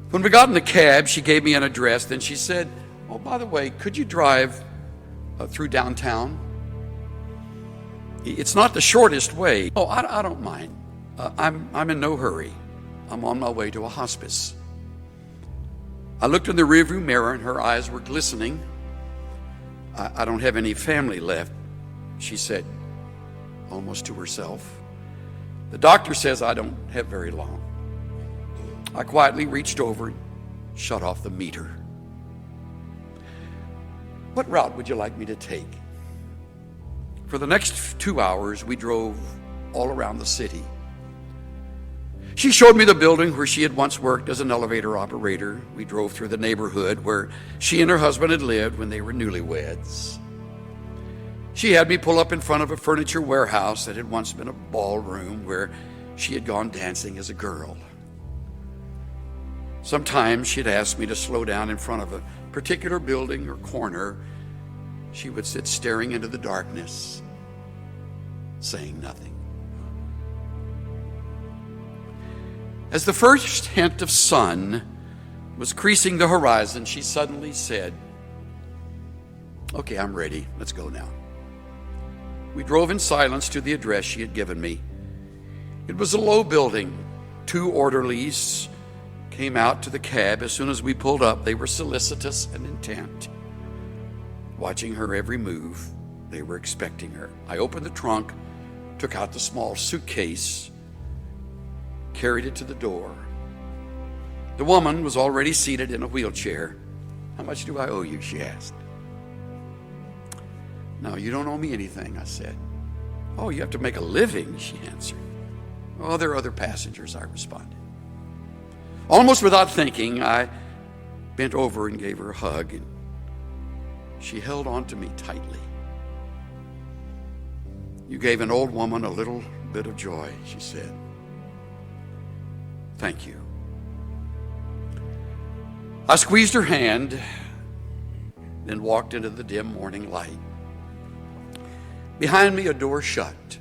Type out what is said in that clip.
When we got in the cab, she gave me an address. Then she said, "Oh, by the way, could you drive through downtown? It's not the shortest way." "Oh, I don't mind. I'm in no hurry. I'm on my way to a hospice." I looked in the rearview mirror and her eyes were glistening. I don't have any family left," she said, almost to herself. "The doctor says I don't have very long." I quietly reached over and shut off the meter. "What route would you like me to take?" For the next 2 hours, we drove all around the city. She showed me the building where she had once worked as an elevator operator. We drove through the neighborhood where she and her husband had lived when they were newlyweds. She had me pull up in front of a furniture warehouse that had once been a ballroom where she had gone dancing as a girl. Sometimes she'd ask me to slow down in front of a particular building or corner. She would sit staring into the darkness, saying nothing. As the first hint of sun was creasing the horizon, she suddenly said, "Okay, I'm ready. Let's go now." We drove in silence to the address she had given me. It was a low building. 2 orderlies came out to the cab. As soon as we pulled up, they were solicitous and intent, watching her every move. They were expecting her. I opened the trunk, took out the small suitcase, carried it to the door. The woman was already seated in a wheelchair. "How much do I owe you?" she asked. "No, you don't owe me anything," I said. "Oh, you have to make a living," she answered. "Oh, there are other passengers," I responded. Almost without thinking, I bent over and gave her a hug, and she held on to me tightly. "You gave an old woman a little bit of joy," she said. "Thank you." I squeezed her hand, then walked into the dim morning light. Behind me, a door shut.